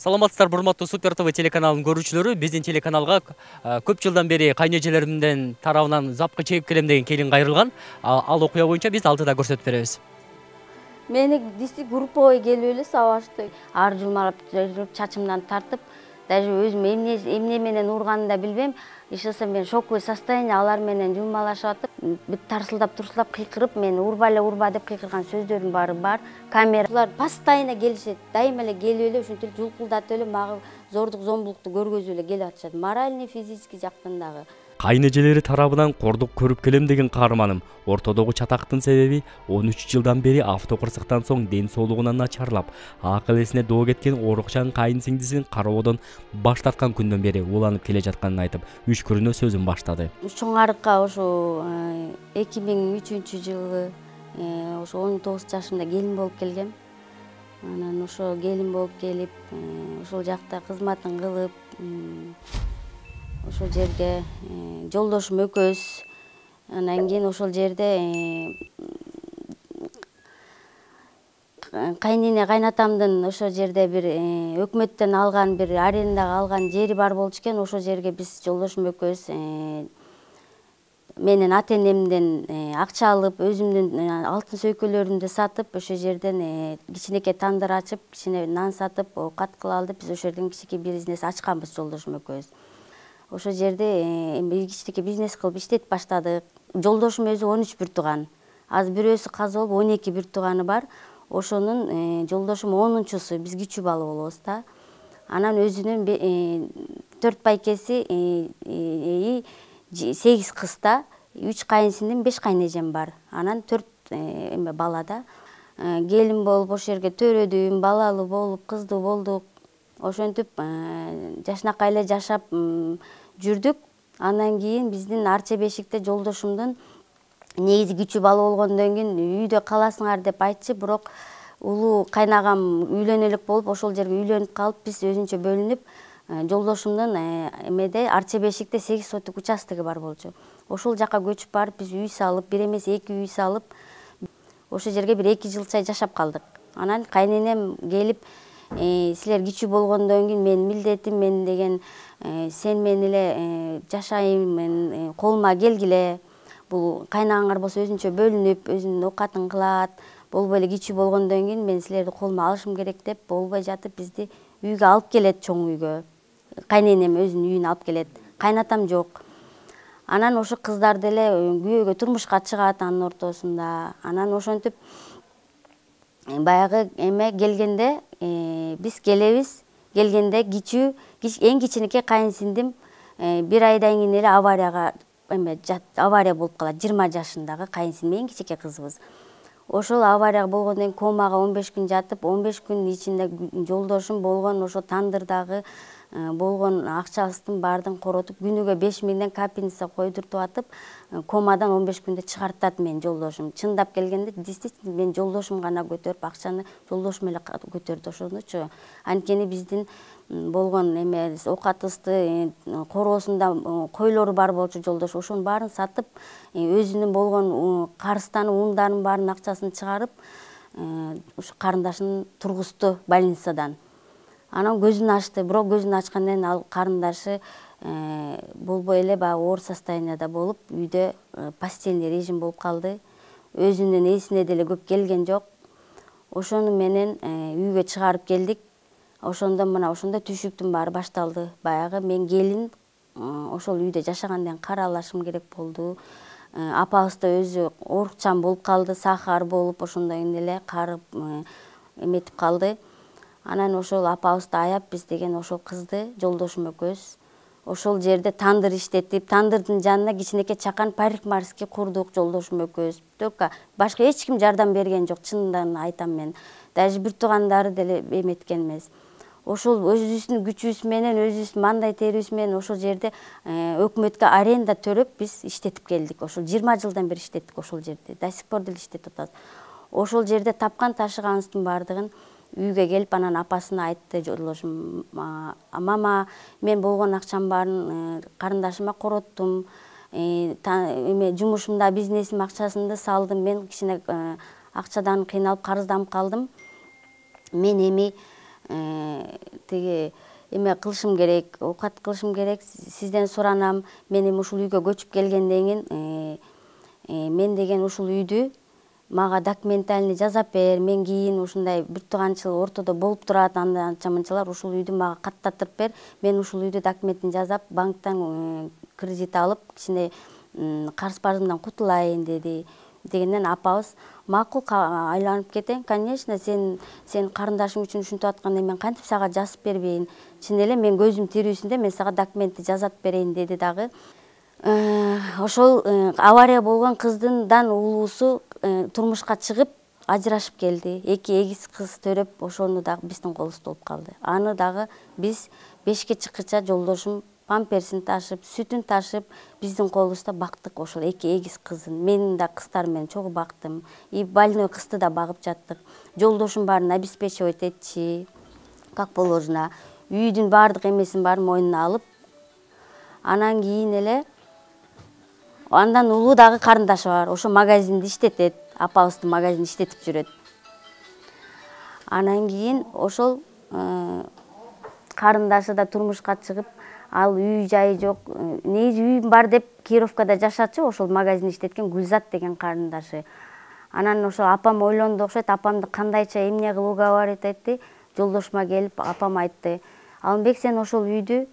Саламатсыздар, урматтуу Супер ТВ телеканалынын көрүүчүлөрү. Биздин телеканалга көп жылдан бери кайнэжелеримдин тарабынан запкы чегип келем деген келин кайрылган. Ал окуя боюнча биз алдыда көрсөтүп беребиз. Мени групповой келип эле сабашты. Ар жумалап чачымдан тартып, даже өзүм эмне менен урганын да билбейм. Ишенсе мен шоковый состояние алар менен жумалашып атып, бүт тарсылдап кыйкырып, мен урба деп кыйкырган сөздөрүм баары бар. Камералар постоянно келишет, дайыма эле келип эле ушинтип жулкулдатып эле мага зордук зомбулукту көргөзүп эле келип атышат. Моральный, физический жактан дагы. Кайнэжелери тарабынан кордук көрүп келем деген каарманым ортодогу чатактын себеби 13 жылдан бери автокырсыктан соң ден соолугунан начарлап, акыл эсине доо кеткен Орукчан кайын сиңдисин кароодон баш тарткан күндөн бери уланып келе жатканын айтып, үшкүрүнө сөзүн баштады. Чоң арыкка ошо 2003-жылы ошо 19 жашымда келин болуп келгем. Анан ошо келин болуп келип, ошол жакта кызматын кылып, ошол жерде жолдошум экөөбүз, анан кийин ошол жерде кайнене кайнатамдын ошол жерде бир өкмөттөн алган, бир арендага алган жери бар болчу экен. Ошол жерге биз жолдошум экөөбүз менин ата энемден акча алып, өзүмдүн алтын сөйкөлөрүмдү сатып, ошол жерден кичинекей тандыр ачып, кичине нан сатып, оокат кыла алып, биз ошол жерден кичинекей бизнес ачканбыз жолдошум экөөбүз. Ошол жерде кичинекей бизнес кылып иштетип баштадык. Жолдошум өзү 13 бир тууган. Азыр бирөөсү каза болуп 12 бир тууганы бар. Ошонун жолдошум 10-чусу, биз кичүү бала болобуз да. Анан өзүнүн 4 байкеси 8 кыз да, 3 кайынсиңдим, 5 кайнэжем бар. Анан 4 бала да. Келин болуп ошол жерге төрөдүм, балалуу болуп, кыздуу болдук. Ошентип жашынакай эле жашап жүрдүк. Андан кийин биздин Арча Бешикте жолдошумдун негизи кичүү бала болгондон кийин үйдө каласыңар деп айтчы, бирок улуу кайнагам үйлөнө элек болуп, ошол жерге үйлөнүп калып, биз өзүнчө бөлүнүп, жолдошумдун эмеде Арча Бешикте 8 соток участогу бар болчу. Ошол жака көчүп барып, биз үй салып, бир эмес 2 үй салып, ошол жерге бир 2 жылча жашап калдык. Анан кайненем келип, силер кичүү болгондон кийин менин милдетим, мен деген сен менен эле жашайм, колума келгиле. Бул кайнагаңар болсо өзүнчө бөлүнүп, өзүнүн оокатын кылат. Болбой эле кичүү болгондон кийин мен силерди колума алышым керек деп, болбой жатып бизди үйгө алып келет, чоң үйгө. Кайненем өзүнүн үйүнө алып келет. Кайнатам жок. Анан ошо кыздарды эле күйөөгө турмушка чыгат анын ортосунда. Анан ошентип баягы эме келгенде биз келебиз. Келгенде эң кичинекей кайынсиңдим 1 айдан кийин эле авария болуп калат. 20 жашындагы кайынсиңдим, эң кичинекей кызыбыз. Ошол авария болгондон кийин комага 15 күн жатып, 15 күн ичинде жолдошум болгон ошо тандырдагы болгон акчасын баардыгын коротуп, күнүгө 5 миңден капельница койдуртуп атып, комадан 15 күндө чыгартат мен жолдошум. Чындап келгенде, действительно мен жолдошум гана көтөрүп, акчаны жолдошум эле көтөрдү ошонучу. Анткени биздин болгон эме оокатыбызды короосунда койлору бар болчу жолдош. Ошонун баарын сатып, өзүнүн болгон карыстаны, ундарынын баарын акчасын чыгарып, ушу карындашын тургузду больницадан. Анан көзүн ачты, бирок көзүн ачкандан кийин ал карындашы болбой эле баягы оор состоянияда болуп, үйдө постельный режим болуп калды. Өзүнүн эсине деле көп келген жок. Ошону менен үйгө чыгарып келдик. Ошондо түйшүктүн баары башталды. Баягы мен келин ошол үйдө жашагандан кийин каралашым керек болду. Апабыз да өзү оорукчан болуп калды, сахар болуп, ошондон кийин эле карып эметип калды. Анан ошол апабызды аяп, биз деген ошол кызды жолдошум экөөбүз ошол жерде тандыр иштетип, тандырдын жанына кичинекей чакан парикмахерский курдук жолдошум экөөбүз. Только башка эч ким жардам берген жок, чынын айтам мен. Даже бир туугандары деле эметкен эмес. Ошол өзүбүздүн күчүбүз менен, өзүбүздүн мандай терибиз менен ошол жерде өкмөткө аренда төрөп биз иштетип келдик. Ошол 20 жылдан бери иштеттик ошол жерде. До сих пор деле иштетип атабыз. Ошол жерде тапкан ташыганыбыздын баардыгын үйгө келип, анан апасына айтты жолдошум: "Мама, мен болгон акчамдын баарын карындашыма короттум. Жумушумда, бизнесим акчасын салдым. Мен кичине акчадан кыйналып, карызданып калдым. Мен эми тиги эме кылышым керек, оокат кылышым керек, сизден суранам. Мен эми ушул үйгө көчүп келгенден кийин мен деген ушул үйдү мага документальный жасап бер, мен кийин ушундай бир тууганчылык ортодо болуп турат, анча мынчалар, ушул үйдү мага каттатып бер, мен ушул үйдү документин жасап, банктан кредит алып, кичине карыз барымдан кутулайын дегенден апабыз макул, айланып кетейин, конечно, сен карындашың үчүн ушинтип атканда мен кантип сага жазып бербейин, чын эле мен көзүм тирүүсүндө мен сага документти жасап берейин деди дагы. Ошол авария болгон кыздын уулусу турмушка чыгып ажырашып келди. 2 эгиз кыз төрөп, ошону дагы биздин колубузда болуп калды. Аны дагы биз 5ке чыккыча жолдошум памперсин ташып, сүтүн ташып, биздин колубузда бактык ошол 2 эгиз кызын. Менин да кыздарым менен чогуу бактым. И больной кызды да багып жаттык. Жолдошум баарын обеспечивать этчи, как положено. Үйдүн баардык эмесин баарын мойнуна алып, анан кийин эле андан улуу дагы карындашы бар. Ошо магазинди иштетет, апабыздын магазинин иштетип жүрөт. Анан кийин ошол карындашы да турмушка чыгып, ал үй жайы жок, негизи үйүм бар деп Кировкада жашачу, ошол магазин иштеткен Гүлзат деген карындашы. Анан ошол апам ойлонду окшойт, апамды кандайча эмне кылып уговорить этти. Жолдошума келип апам айтты: "Алымбек, сен ошол үйдү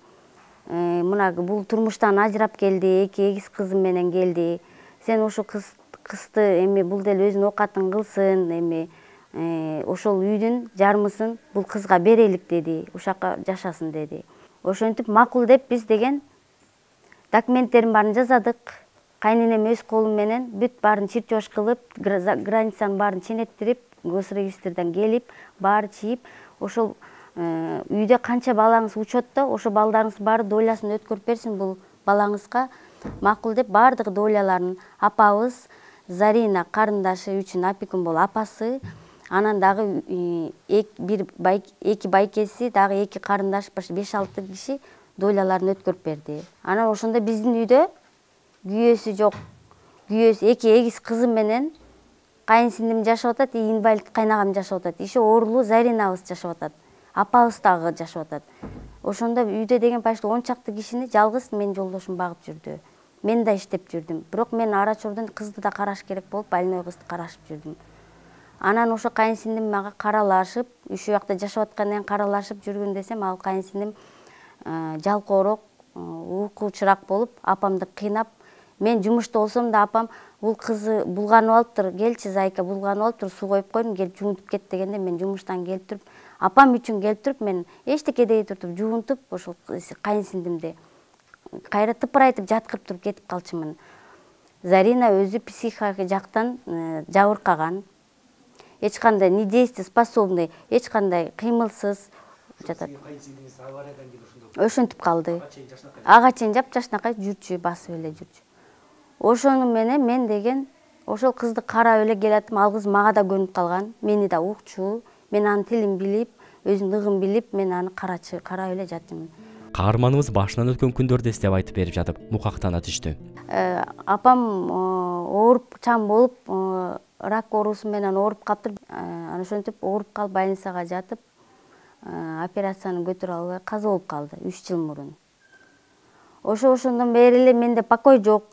мына бул турмуштан ажырап келди, 2 эгиз кызы менен келди. Сен ошол кызды эми бул деле өзүнүн оокатын кылсын, эми ошол үйдүн жармысын бул кызга берелик" деди. Ушака жашасын деди. Ошентип макул деп биз деген документтерин баарын жасадык. Кайненем өз колу менен бүт баарын чирчош кылып, границанын баарын ченеттирип, госрегистрден келип, баары чийип, ошол үйдө канча балаңыз учетто, ошо балдарыңыз баары долясын өткөрүп берсин бул балаңызга. Макул деп баардык доляларын апабыз Зарина карындашы үчүн опекун болуп апасы, анан дагы 2 байкеси, дагы 2 карындаш, 5-6 киши доляларын өткөрүп берди. Анан ошондо биздин үйдө күйөөсү жок. Күйөөсү 2 эгиз кызы менен кайынсиңдим жашап атат, инвалид кайнагам жашап атат. Еще оорулуу Заринабыз жашап атат. Апабыз дагы жашап атат. Ошондо үйдө деген почти 10 чакты кишини жалгыз мен жолдошум багып жүрдү. Мен да иштеп жүрдүм. Бирок мен ара чордон кызды да караш керек болуп, больной кызды карашып жүрдүм. Анан ошо кайынсиңдим мага каралашып, ушул жакта жашап аткандан кийин каралашып жүргөн десем, ал кайынсиңдим жалкоорок, уйкучураак болуп, апамды кыйнап, мен жумушта болсом да апам бул кызы булганып алыптыр, келчи Зайка, булганып алыптыр, суу коюп койдум, келип жуунтуп кет дегенде мен жумуштан келип туруп, апам үчүн келип туруп, мен эчтеке дей туртуп жуунтуп, ошол кайынсиңдимди кайра тыпырайтып жаткырып туруп кетип калчумун. Зарина өзү психика жактан жабыркаган, эч кандай недееспособный, эч кандай кыймылсыз жатат. Ошентип калды. Ага чейин жапжашынакай жүрчү, басып эле жүрчү. Ошону менен мен деген ошол кызды карап эле келатым, ал кыз мага да көнүп калган, мени да укчу, мен анын тилин билип, өзүнүн ыгын билип, мен аны карап эле жатчумун. Каарманыбыз башынан өткөн күндөрдү эстеп айтып берип жатып, мукактана түштү. Апам ооруп чам болуп, рак оорусу менен ооруп калыптыр. Анан ошентип ооруп калып больницага жатып, операцияны көтөрө албай каза болуп калды 3 жыл мурун. Ошондон бери эле менде покой жок.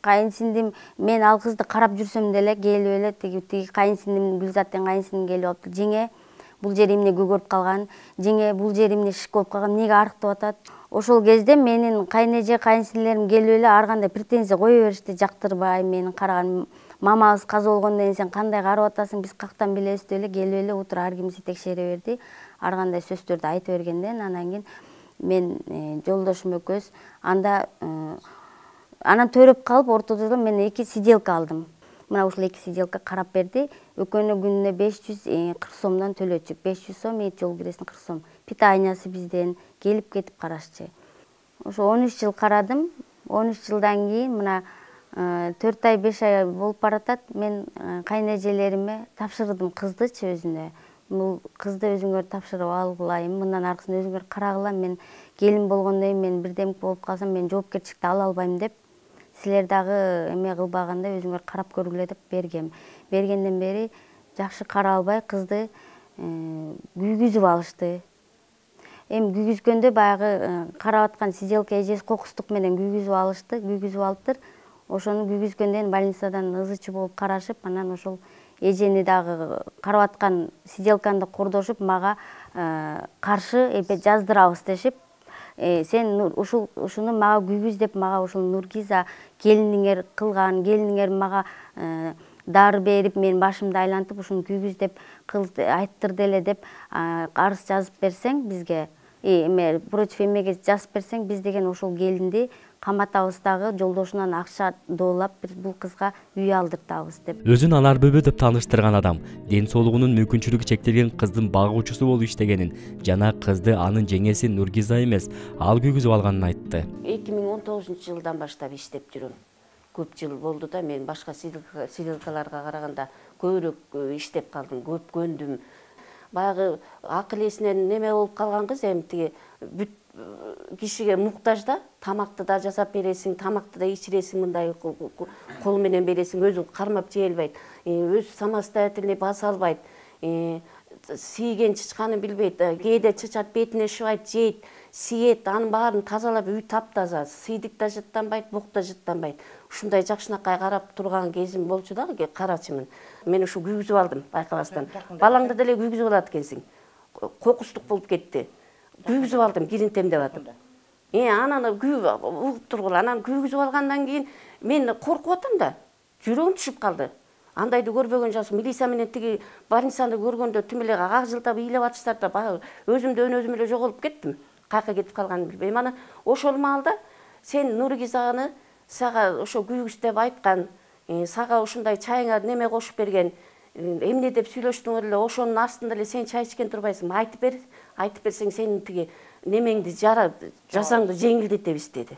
Кайынсиңдим, мен ал кызды карап жүрсөм деле келип эле тиги кайынсиңдим, Гүлзаттын кайынсиңдим келип алып, жеңе бул жери эмне көгөрүп калган, жеңе бул жери эмне шишип болуп калган, эмнеге арыктап атат. Ошол кезде менин кайнеже кайынсиңдилерим келип эле ар кандай претензия кое беришти, жактырбай менин караган. Мамабыз каза болгондон кийин сен кандай карап атасың, биз кактан билебиз деп эле келип эле утура ар кимди текшере берди. Ар кандай сөздөрдү айтып бергенден анан кийин мен жолдошум экөөбүз анан төрөп калып ортодо мен 2 сиделка алдым. Мына ушул 2 сиделка карап берди. Өкөнө күнүнө 540 сомдон төлөчү. 500 сом, жол киресин 40 сом. Питаниясы бизден келип кетип карашчы. Ошо 13 жыл карадым. 13 жылдан кийин мына 4 ай 5 ай болуп баратат. Мен кайнежелериме тапшырдым кыздычы өзүнө. Бул кызды өзүңөр тапшырып алгылайым. Мындан аркысын өзүңөр карагыла. Мен келин болгондон кийин мен бирдеме болуп калсам мен жоопкерчиликти ала албайм деп, силер дагы эме кылбаганда өзүңөр карап көргүлө деп бергем. Бергенден бери жакшы карап албай кызды күйгүзүп алышты. Эми күйгүзгөндө баягы карап аткан сиделка эжеси кокустук менен күйгүзүп алыптыр. Ошону күйгүзгөндөн больницадан ызычы болуп карашып, анан ошол эжени дагы карап аткан сиделканы да кордошуп, мага каршы жаздырабыз дешип, сен ушуну мага күйгүз деп, мага ушул Нургиза келиниңер кылган, келиниңер мага дары берип, менин башымды айлантып, ушуну күйгүз деп айттыр деле деп арыз жазып берсең бизге, против эмеге жазып берсең, биз деген ошол келинди каматабыз дагы, жолдошунан акча доолап бул кызга үй алдыртабыз деп. Өзүн анар бөбө деп тааныштырган адам ден соолугунун мүмкүнчүлүгү чектелген кыздын багуучусу болуп иштегенин жана кызды анын жеңеси Нургиза эмес, ал күйгүзүп алганын айтты. 2019-жылдан баштап иштеп жүрөм. Көп жыл болду да, мен башка сиделкаларга караганда көбүрөөк иштеп калдым, көп көндүм. Баягы акыл эсинен неме болуп калган кыз, эми тиги бүт кишиге муктаж да, тамакты да жасап бересиң, тамакты да ичиресиң, мындай кол менен бересиң, өзү кармап жей албайт, өзү самостоятельный баса албайт, сийген чычканын билбейт, кээде чычат, бетине шыбайт, жейт, сиет, анын баарын тазалап, үй таптаза, сыйдык да жыттанбайт, бук да жыттанбайт. Ушундай жакшынакай карап турган кезим болчу да, карачымын. Мен ушу күйгүзүп алдым байкабастан. Балаңды деле күйгүзүп алат экенсиң. Кокустук болуп кетти. Күйгүзүп алдым, кирин темдеп атып. Анан угуп тургула, анан күйгүзүп алгандан кийин мен коркуп атам да, жүрөгүм түшүп калды. Андайды көрбөгөн жакшы, милиция менен тиги больницаны көргөндө түм эле ак жылтап ыйлап атыштар да, өзүмдөн өзүм эле жоголуп кеттим. Каяка кетип калганын билбейм. Анан ошол маалда сен Нургизаны сага ошо күйгүз деп айткан, сага ушундай чайыңа неме кошуп берген, эмне деп сүйлөштүңөр эле, ошонун астында эле сен чай ичкен турбайсың, айтып берсең сенин тиги немеңди жазаңды жеңилдетебиз деди.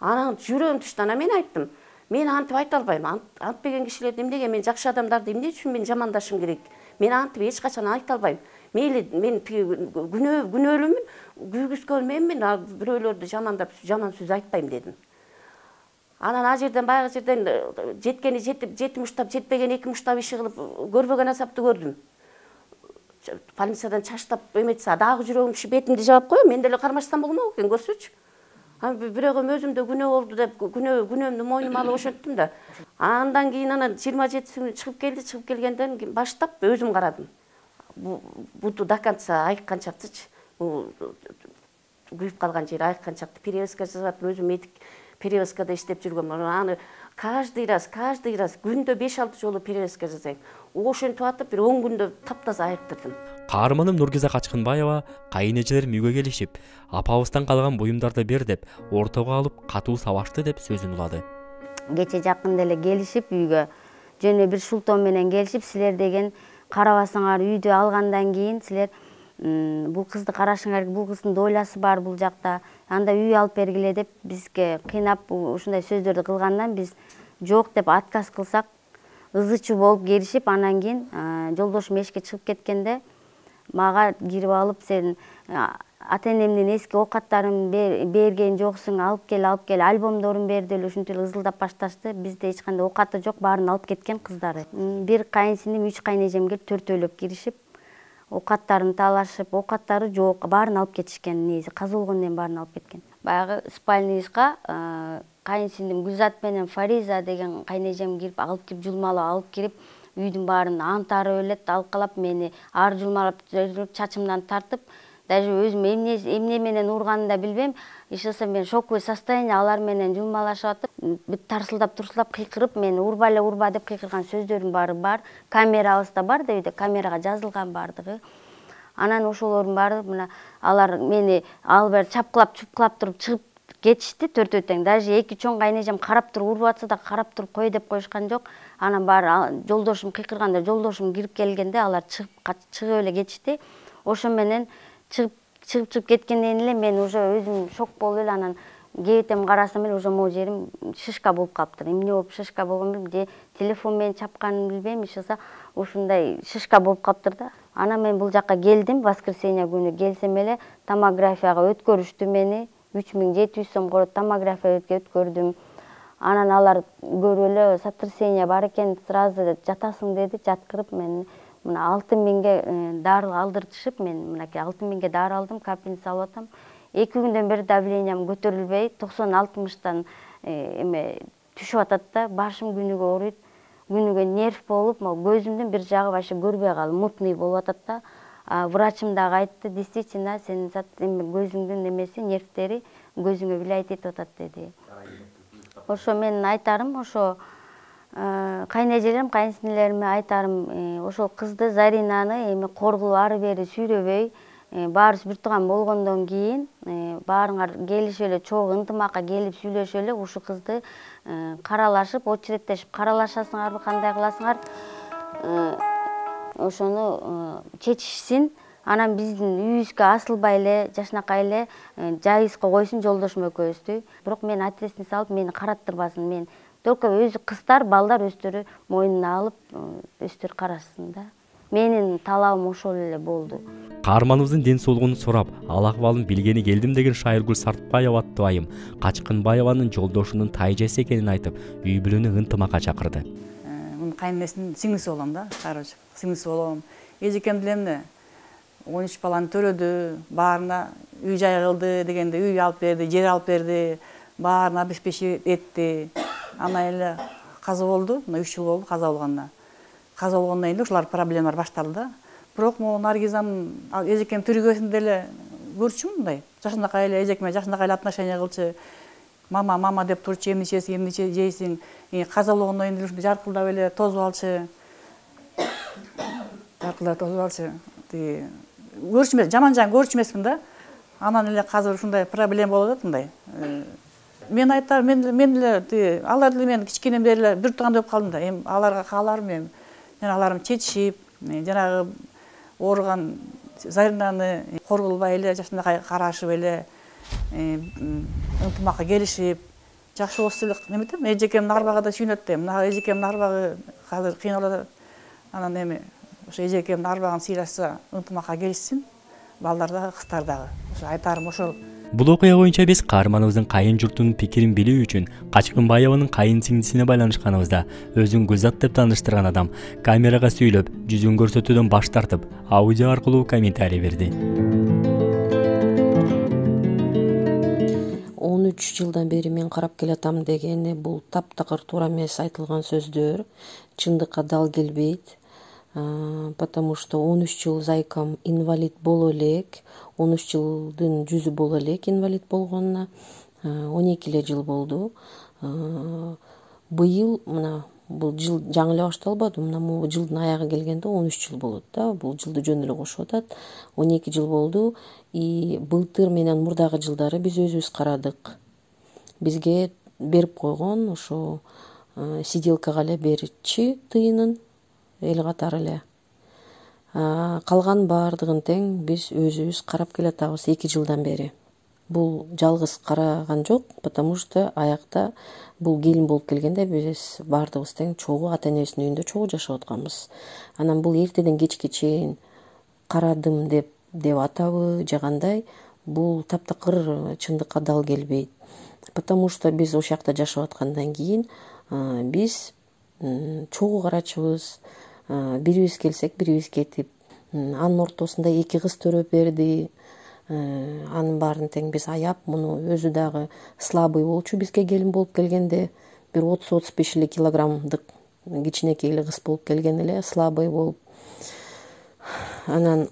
Анан жүрөгүм түштү. Анан мен айттым, мен антип айта албайм, антпеген кишилерди эмнеге, мен жакшы адамдарды эмне үчүн мен жамандашым керек, мен антип эч качан айта албайм. Мейли мен тиги күнөөлүүмүн, күйгүзгөн менмин, бирөөлөрдү жамандап жаман сөз айтпайм дедим. Анан а жерден баягы жерден жеткени жетим уштап, жетпеген 2 уштап иши кылып көрбөгөн асапты көрдүм. Больницадан чаштап эметсе, дагы жүрөгүм түшүп бетимди жаап коем, мен деле кармашсам болмок экен, көрсөчү. Бирок өзүмдө күнөө болду деп күнөөмдү мойнума алып ошенттим да. Андан кийин анан 27-сүнү чыгып келди, чыгып келгенден баштап өзүм карадым. Буту до конца айыкканчактычы, күйүп калган жери айыкканчакты перевязка жасап, өзүм перевязкада иштеп жүргөм. Аны каждый раз күндө 5-6 жолу перевязка жасайм. Ошентип атып, бир 10 күндө таптаза айыктырдым. Каарманым Нургиза Качкынбаева кайынэжелер мүйгө келишип, апабыздан калган буюмдарды бер деп, ортого алып катуу сабашты деп сөзүн улады. Кече жакында эле келишип үйгө, жөн бир шултоо менен келишип, силер деген карабасаңар, үйдү алгандан кийин силер бул кызды карашыңар керек, бул кыздын дойласы бар бул жакта, анда үй алып бергиле деп бизге кыйнап ушундай сөздөрдү кылгандан биз жок деп отказ кылсак, ызычы болуп келишип, анан кийин жолдошум эшикке чыгып кеткенде мага кирип алып, сен ата-энемдин эски оокаттарын берген жоксуң, алып кел, альбомдорун бер деп ушинтип ызылдап башташты. Бизде эч кандай оокаты жок, баарын алып кеткен кыздары. Бир кайынсиңдим, 3 кайынэжем келип төртөөлөп киришип, оокаттарын талашып, оокаттары жок, баарын алып кетишкен, нези казылгондон баарын алып кеткен. Баягы спальныйга кайынсиңдим Гүлзат менен Фариза деген кайынэжем кирип, алып кирип жулмалап алып кирип, үйдүн баарын антарып элет, алкалап мени ар жулмалап, чачымдан тартып, даже өзүм эмне менен урганын да билбейм. Ишаса мен шоковый состояние, алар менен жулмалашып атып, бүт тарсылдап турсулап кыйкырып, мени урба деп кыйкырган сөздөрүм баары бар. Камерабыз да бар да, үйдө камерага жазылган бардыгы. Анан ошолордун баары мына алар мени алып бер чапкылап, чупкылап туруп чыгып кетишти төртөө тең. Даже 2 чоң кайынэжем карап туруп уруп атса да карап туруп кой деп коюшкан жок. Анан баары жолдошум кыйкырганда, жолдошум кирип келгенде алар чыгып эле кетишти. Ошо менен чыгып кеткенден эле мен уже өзүм шок болуп эле, анан кебетем карасам эле уже могу жерим шишка болуп калыптыр. Эмне болуп шишка болгонун билбейм, телефон менен чапканын билбейм, ишса ушундай шишка болуп калыптыр да. Анан мен бул жакка келдим, воскресенье күнү келсем эле томографияга өткөрүштү мени. 3700 сом корот томография өткөрдүм. Анан алар көрүп эле сотрясение бар экен, сразу жатасың деди, жаткырып мени мына 6000ге дары алдыртышып, мен мынакей 6000ге дары алдым, капельница салып атам. 2 күндөн бери давлениям көтөрүлбөй, 90-60тан эме түшүп атат да, башым күнүгө ооруйт. Күнүгө нерв болуп, көзүмдүн бир жагы вообще көрбөй калып, мутный болуп атат да. Врачым дагы айтты, действительно, сенин көзүңдүн немеси, нервтери көзүңө влиять этип атат деди. Ошо менин айтарым, ошо кайнэжелерим, кайнсиңдилериме айтарым, ошол кызды Заринаны эми коргулуп ары бери сүйрөбөй, баарыбыз бир тууган болгондон кийин баарыңар келишип эле чогуу ынтымакка келип сүйлөшүп эле ушу кызды каралашып, очередтешип каралашасыңарбы, кандай кыласыңар, ошону чечишсин. Анан биздин үйүбүзгө асылбай эле, жашынакай эле жайыбызга койсун жолдошум экөөбүздү. Бирок мен ответственность алып, мени караттырбасын. Мен только өзү кыздар, балдар өздөрү мойнуна алып, өздөрү карашсын да. Менин талабым ошол эле болду. Каарманыбыздын ден соолугун сурап, ал акыбалын билгени келдим деген Шайыргүл Сартбаева аттуу айым Качкынбаеванын жолдошунун тайжеси экенин айтып, үй бүлөнү ынтымакка чакырды. Кайненесинин сиңдиси болом да, короче, сиңдиси болом. Эжекем деле 13 баланы төрөдү, баарына үй жай кылды дегенде үй алып берди, жер алып берди, баарына обеспечение этти. Ана эле каза болду, 3 жыл болду каза болгонуна. Каза болгондон кийин ушулар проблемалар башталды да. Бирок могу Наргизанын эжекем тирүүсүндө эле көрчүмүн мындай. Жашынакай эле эжекеме жашынакай эле отношение кылчу. Мама деп турчу, эмне жейсиң. Каза болгондон кийин жаркылдап эле тозуп алчу. Көрчүмөс, жаман көрчү эмесмин да. Анан эле азыр ушундай проблема болуп атат мындай. Мен айтам, мен эле алар деле мен кичкенем бери эле бир тууган деп калдым да. Эми аларга кааларым эми жанагыларым чечишип, жанагы ооруган Заринаны коргулбай эле жашынакай карашып эле ынтымакка келишип, жакшы болсо эле неметем, эжекемдин арбагы да сүйүнөт да. Мына эжекемдин арбагы азыр кыйналып атат. Анан эми ошо эжекемдин арбагын сыйлашса, ынтымакка келишсин, балдар дагы, кыздар дагы. Ошо айтарым ошол. Бул окуя боюнча биз каарманыбыздын кайын журтунун пикирин билүү үчүн Качкынбаеванын кайын сиңдисине байланышканыбызда өзүн Гүлзат деп тааныштырган адам камерага сүйлөп, жүзүн көрсөтүүдөн баш тартып, аудио аркылуу комментарий берди. 13 жылдан бери мен карап келатам дегени бул таптакыр туура эмес айтылган сөздөр, чындыкка дал келбейт. Потому что 13 жыл зайкам инвалид боло элек, 13 жылдын жүзү боло элек инвалид болгонуна, 12 эле жыл болду. Быйыл мына бул жыл жаңы эле башталбады, мына могу жылдын аягы келгенде 13 жыл болот да, бул жылды жөн эле кошуп атат. 12 жыл болду. И былтыр менен мурдагы жылдары биз өзүбүз карадык. Бизге берип койгон ошо сиделкага эле беричи тыйынын эл катары эле. Калган баардыгын тең биз өзүбүз карап келатабыз 2 жылдан бери. Бул жалгыз караган жок, потому что аякта бул келин болуп келгенде биз баардыгыбыз тең чогуу ата-энесинин үйүндө чогуу жашап атканбыз. Анан бул эртеден кечке чейин карадым деп атабы же кандай, бул таптакыр чындыкка дал келбейт. Потому что биз ошол жакта жашап аткандан кийин биз чогуу карачыбыз. Бирибиз келсек, бирибиз кетип, анын ортосунда 2 кыз төрөп берди. Анын баарын тең биз аяп, муну өзү дагы слабый болчу бизге келин болуп келгенде, бир 30-35 эле килограммдык кичинекей эле кыз болуп келген эле, слабый болуп. Анан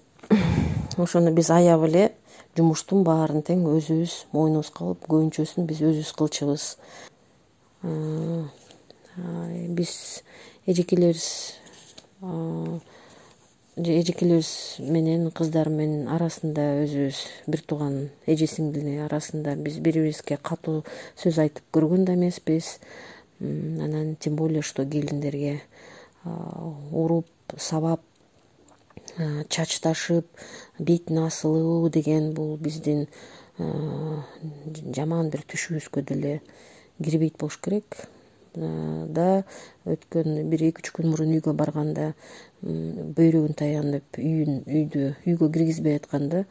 ошону биз аяп эле жумуштун баарын тең өзүбүз мойнубузга алып, көбүнчөсүн биз өзүбүз кылчубыз. Биз эжекелерибиз менен кыздарым менен арасында өзүбүз бир тууган эже сиңдили арасында биз бири-бирибизге катуу сөз айтып көргөн да эмеспиз. Анан тем более что келиндерге уруп, сабап, чачташып, бетин асылуу деген бул биздин жаман бир түшүбүзгө деле кирбейт болуш керек. Да өткөн 1-2 күн мурун үйгө барганда бөйрөгүн таянып үйгө киргизбей атканда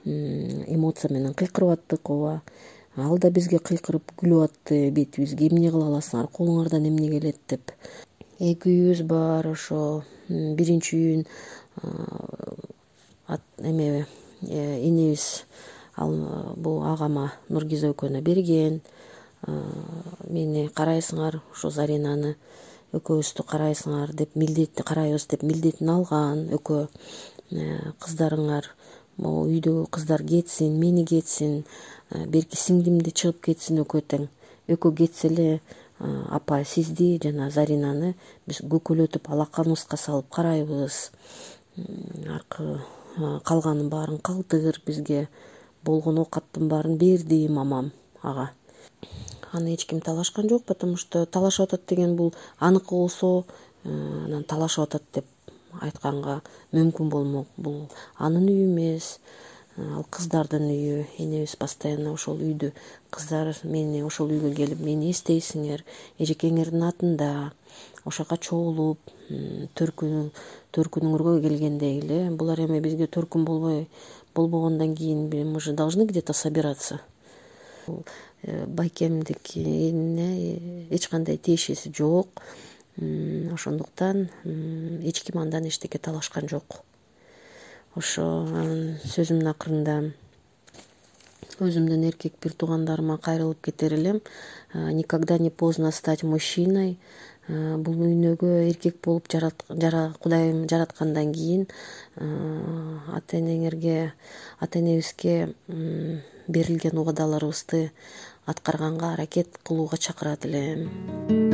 эмоция менен кыйкырып аттык, ооба. Ал да бизге кыйкырып күлүп атты, бетибизге эмне кыла аласыңар, колуңардан эмне келет деп. эки үйүбүз бар. Ошо биринчи үйүн эме энебиз бул агама Нургиза экөөнө берген. Мени карайсыңар, ушу Заринаны экөөбүздү карайсыңар деп карайбыз деп милдетин алган. Экөө кыздарыңар, могу үйдөгү кыздар кетсин, мени кетсин, берки сиңдимди чыгып кетсин экөө тең. Экөө кетсе эле апа сизди жана Заринаны биз көкөлөтүп алаканыбызга салып карайбыз. Аркы калганын баарын калтыр, бизге болгон оокаттын баарын берди мамам ага. Аны эч ким талашкан жок, потому что талашып атат деген бул аныкы болсо, анан талашып атат деп айтканга мүмкүн болмок. Бул анын үйү эмес, ал кыздардын үйү. Энебиз постоянно ошол үйдү, кыздар мени ошол үйгө келип мени эстейсиңер, эжекеңердин атында, ошол жака чогулуп, төркүнүңөргө келгендей эле. Булар эми бизге төркүн болбогондон кийин мы же должны где-то собираться. Байкемдикине эч кандай тиешеси жок. Ошондуктан эч ким андан эчтеке талашкан жок. Ошо сөзүмдүн акырында өзүмдүн эркек бир туугандарыма кайрылып кетер элем. Никогда не поздно стать мужчиной. Бул дүйнөгө эркек болуп Кудайым жараткандан кийин ата энебизге берилген убадаларыбызды аткарганга аракет кылууга чакырат элем.